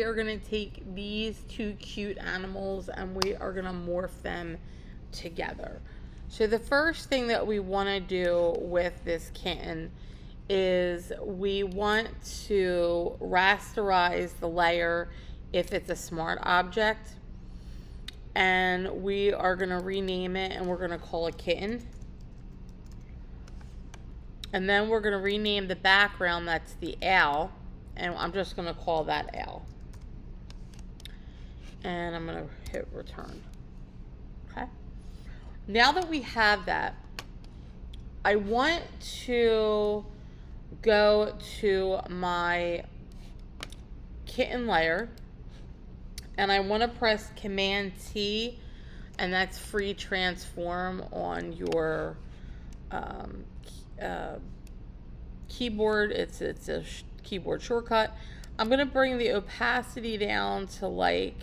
we are going to take these two cute animals and we are going to morph them together. So the first thing that we want to do with this kitten is we want to rasterize the layer if it's a smart object. And we are going to rename it and we're going to call it kitten. And then we're going to rename the background, that's the owl. And I'm just going to call that owl. And I'm going to hit return. Okay. Now that we have that, I want to go to my kitten layer. And I want to press Command T, and that's free transform on your keyboard. It's a keyboard shortcut. I'm going to bring the opacity down to like,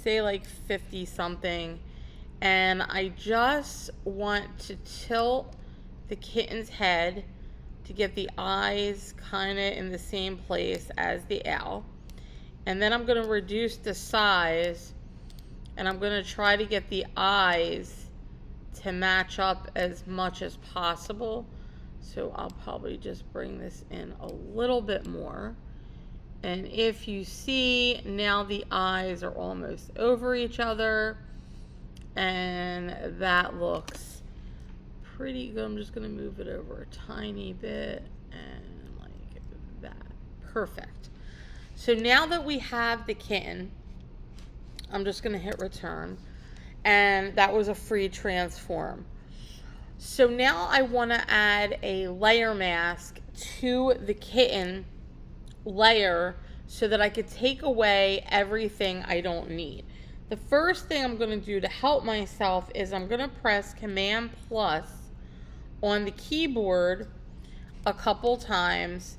say like 50 something. And I just want to tilt the kitten's head to get the eyes kind of in the same place as the owl. And then I'm going to reduce the size, and I'm going to try to get the eyes to match up as much as possible. So I'll probably just bring this in a little bit more. And if you see, now the eyes are almost over each other, and that looks pretty good. I'm just going to move it over a tiny bit and like that. Perfect. So now that we have the kitten, I'm just going to hit return. And that was a free transform. So now I want to add a layer mask to the kitten layer so that I could take away everything I don't need. The first thing I'm going to do to help myself is I'm going to press Command plus on the keyboard a couple times,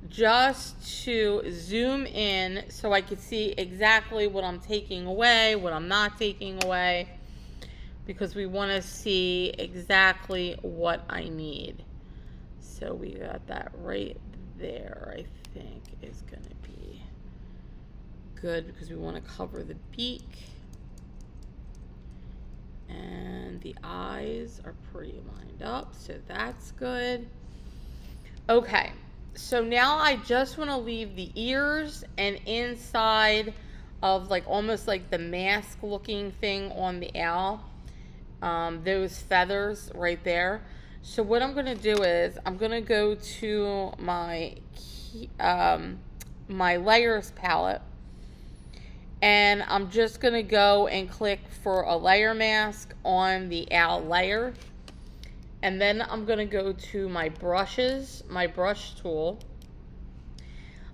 just to zoom in so I can see exactly what I'm taking away, what I'm not taking away, because we want to see exactly what I need. So we got that right there, I think is going to be good because we want to cover the beak. And the eyes are pretty lined up, so that's good. Okay. So now I just want to leave the ears and inside of like almost like the mask looking thing on the owl, those feathers right there. So what I'm going to do is I'm going to go to my my layers palette, and I'm just going to go and click for a layer mask on the owl layer. And then I'm going to go to my brushes, my brush tool.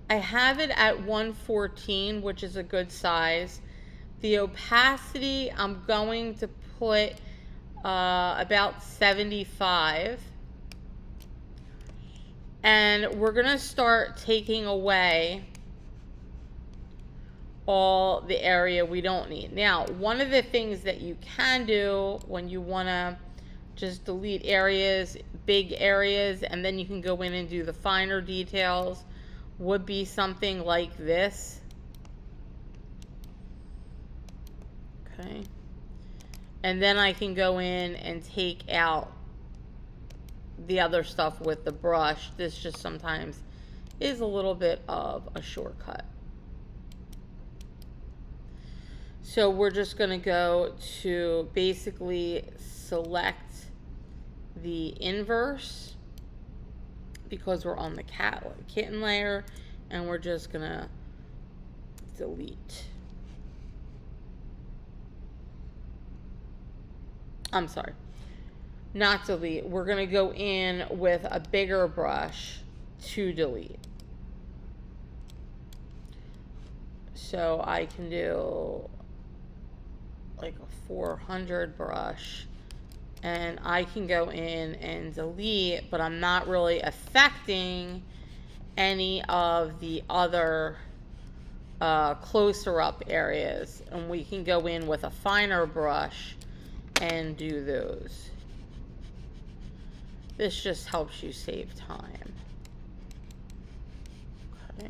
I have it at 114, which is a good size. The opacity, I'm going to put about 75. And we're going to start taking away all the area we don't need. Now, one of the things that you can do when you want to just delete areas, big areas, and then you can go in and do the finer details, would be something like this. Okay. And then I can go in and take out the other stuff with the brush. This just sometimes is a little bit of a shortcut. So we're just going to go to basically select the inverse because we're on the kitten layer, and we're just going to delete. I'm sorry, not delete. We're going to go in with a bigger brush to delete. So I can do like a 400 brush, and I can go in and delete, but I'm not really affecting any of the other closer up areas. And we can go in with a finer brush and do those. This just helps you save time. Okay.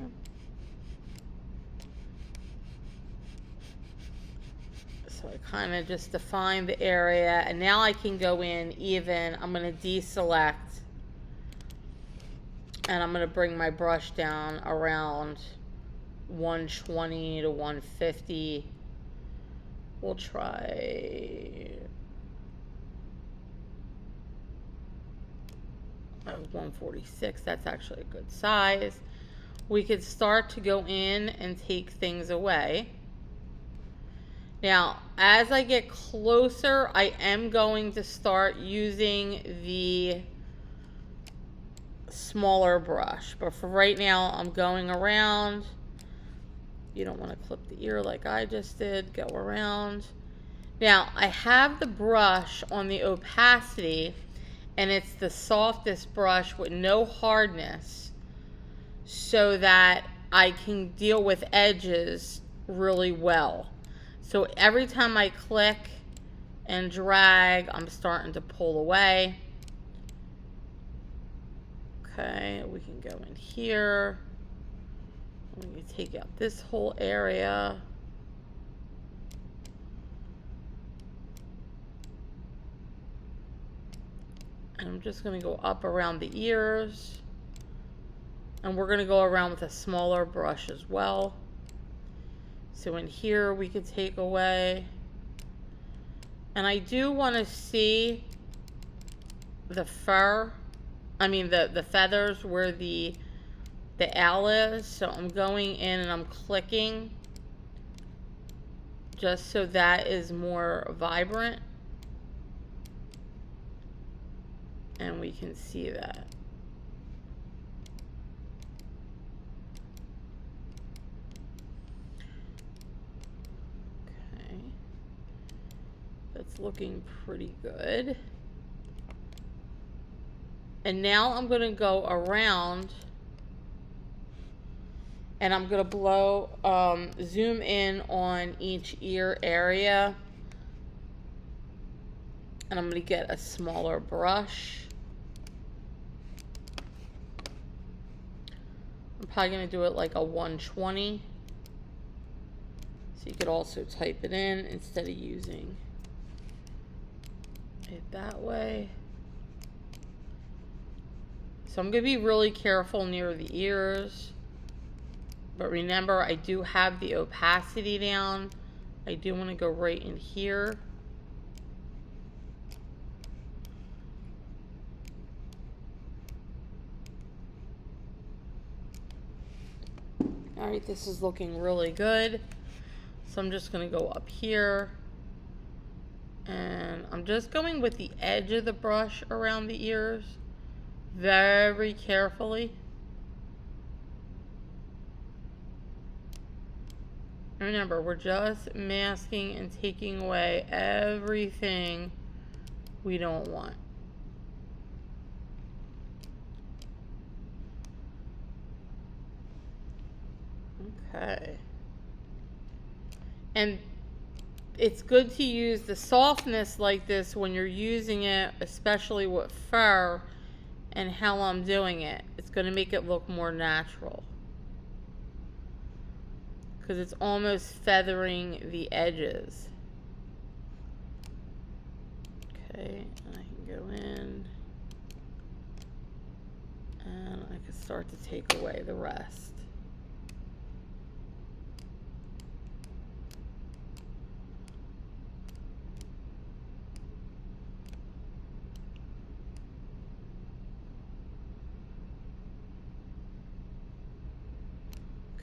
So I kind of just define the area, and now I can go in even. I'm going to deselect, and I'm going to bring my brush down around 120 to 150. We'll try 146. That's actually a good size. We could start to go in and take things away. Now, as I get closer, I am going to start using the smaller brush. But for right now, I'm going around. You don't want to clip the ear like I just did. Go around. Now, I have the brush on the opacity, and it's the softest brush with no hardness, so that I can deal with edges really well. So every time I click and drag, I'm starting to pull away. Okay, we can go in here. We can take out this whole area. And I'm just going to go up around the ears. And we're going to go around with a smaller brush as well. So in here we could take away. And I do want to see the fur, the feathers where the owl is. So I'm going in and I'm clicking just so that is more vibrant. And we can see that. That's looking pretty good. And now I'm going to go around and I'm going to blow, zoom in on each ear area. And I'm going to get a smaller brush. I'm probably going to do it like a 120. So you could also type it in instead of using it that way. So I'm going to be really careful near the ears. But remember, I do have the opacity down. I do want to go right in here. Alright, this is looking really good. So I'm just going to go up here. And I'm just going with the edge of the brush around the ears. Very carefully. Remember, we're just masking and taking away everything we don't want. Okay. And it's good to use the softness like this when you're using it, especially with fur and how I'm doing it. It's going to make it look more natural. Because it's almost feathering the edges. Okay, and I can go in. And I can start to take away the rest.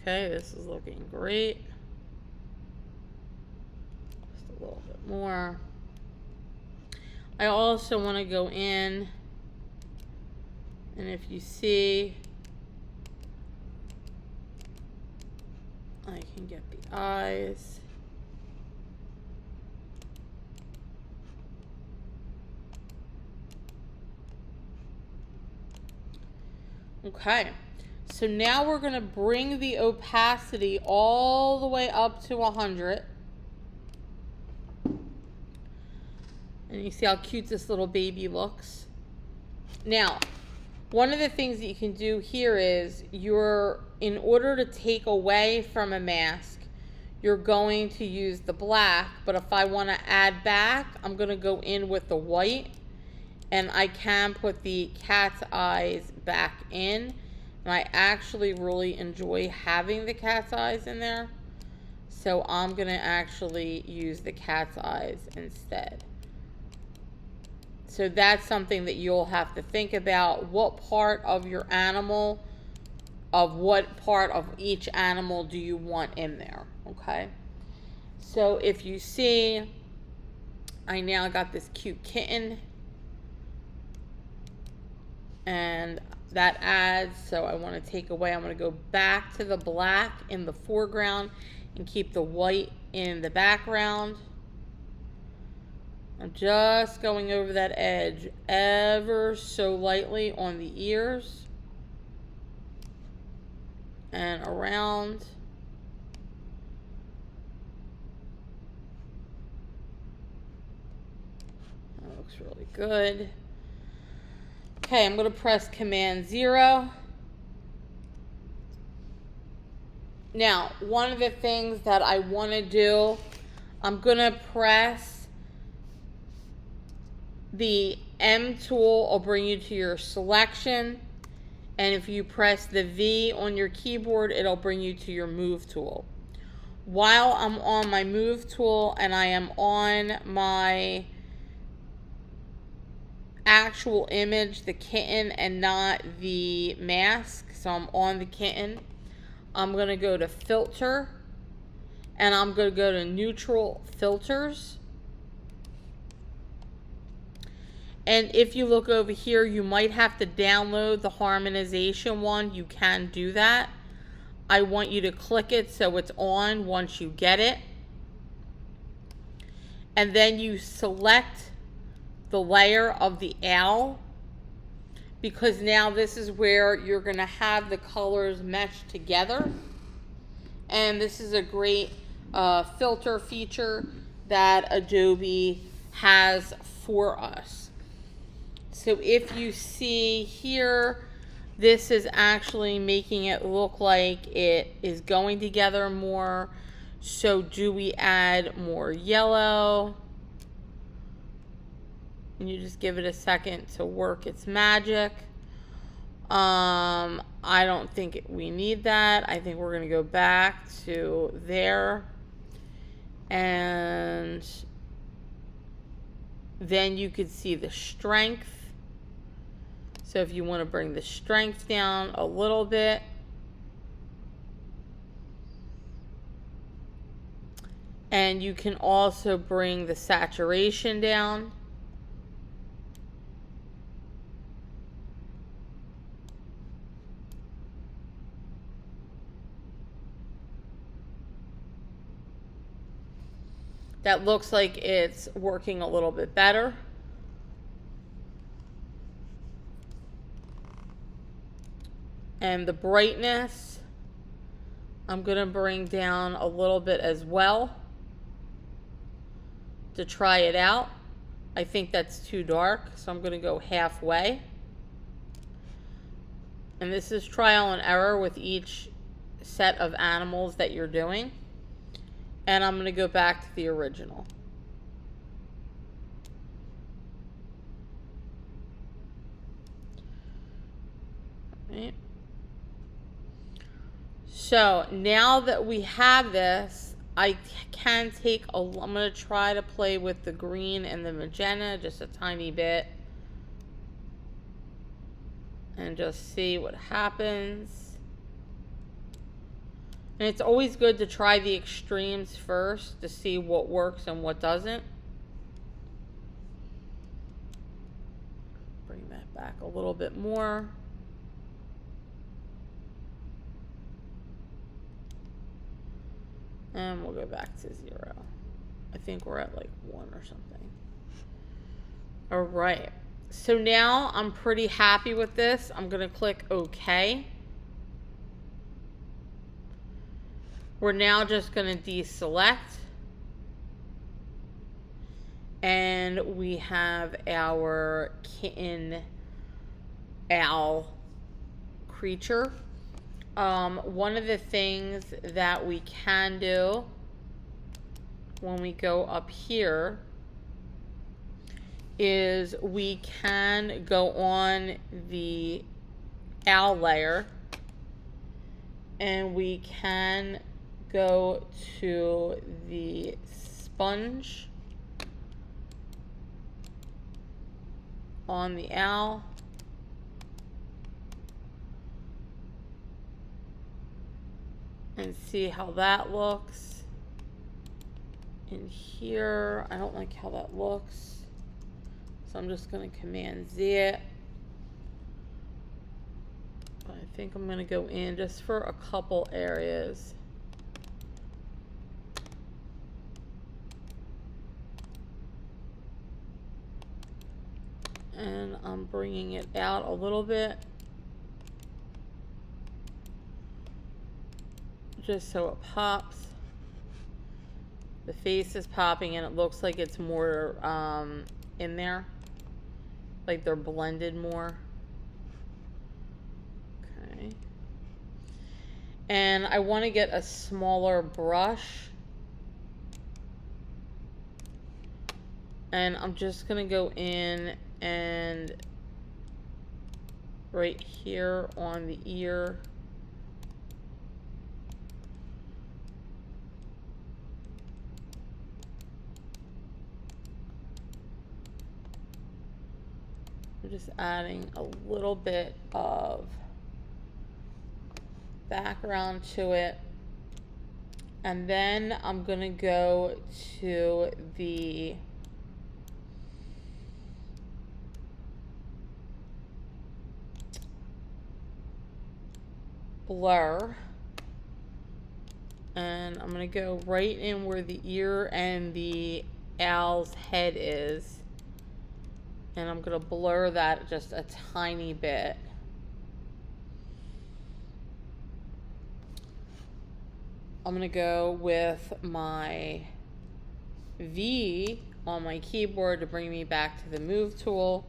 Okay, this is looking great. Just a little bit more. I also want to go in, and if you see, I can get the eyes. Okay. So now we're going to bring the opacity all the way up to 100. And you see how cute this little baby looks. Now, one of the things that you can do here is in order to take away from a mask, you're going to use the black, but if I want to add back, I'm going to go in with the white, and I can put the cat's eyes back in, and I actually really enjoy having the cat's eyes in there, so I'm going to actually use the cat's eyes instead. So that's something that you'll have to think about. What part of your animal, of what part of each animal do you want in there, okay? So if you see, I now got this cute kitten, and that adds, so I want to take away, I'm going to go back to the black in the foreground and keep the white in the background. I'm just going over that edge ever so lightly on the ears and around. That looks really good. Okay, I'm going to press Command 0. Now, one of the things that I want to do, I'm going to press the M tool will bring you to your selection, and if you press the V on your keyboard, it'll bring you to your move tool. While I'm on my move tool and I am on my actual image, the kitten, and not the mask, so I'm on the kitten, I'm going to go to filter, and I'm going to go to neutral filters. And if you look over here, you might have to download the harmonization one. You can do that. I want you to click it so it's on once you get it. And then you select the layer of the owl, because now this is where you're going to have the colors meshed together. And this is a great filter feature that Adobe has for us. So if you see here, this is actually making it look like it is going together more. So do we add more yellow? And you just give it a second to work its magic. I don't think we need that. I think we're going to go back to there. And then you could see the strength. So if you want to bring the strength down a little bit. And you can also bring the saturation down. That looks like it's working a little bit better. And the brightness, I'm going to bring down a little bit as well to try it out. I think that's too dark, so I'm going to go halfway. And this is trial and error with each set of animals that you're doing. And I'm going to go back to the original. Right. So now that we have this, I can take I'm going to try to play with the green and the magenta just a tiny bit. And just see what happens. And it's always good to try the extremes first to see what works and what doesn't. Bring that back a little bit more. And we'll go back to 0. I think we're at like 1 or something. All right. So now I'm pretty happy with this. I'm going to click OK. We're now just going to deselect. And we have our kitten owl creature. One of the things that we can do when we go up here is we can go on the owl layer and we can go to the sponge on the owl. And see how that looks. In here, I don't like how that looks. So I'm just going to Command Z it. I think I'm going to go in just for a couple areas. And I'm bringing it out a little bit, just so it pops. The face is popping and it looks like it's more in there, like they're blended more. Okay. And I want to get a smaller brush. And I'm just going to go in and right here on the ear. I'm just adding a little bit of background to it. And then I'm going to go to the blur. And I'm going to go right in where the ear and the owl's head is. And I'm going to blur that just a tiny bit. I'm going to go with my V on my keyboard to bring me back to the move tool.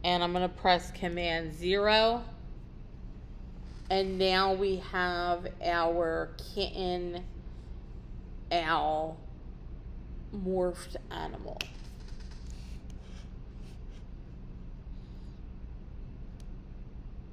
And I'm going to press Command 0. And now we have our kitten owl morphed animal.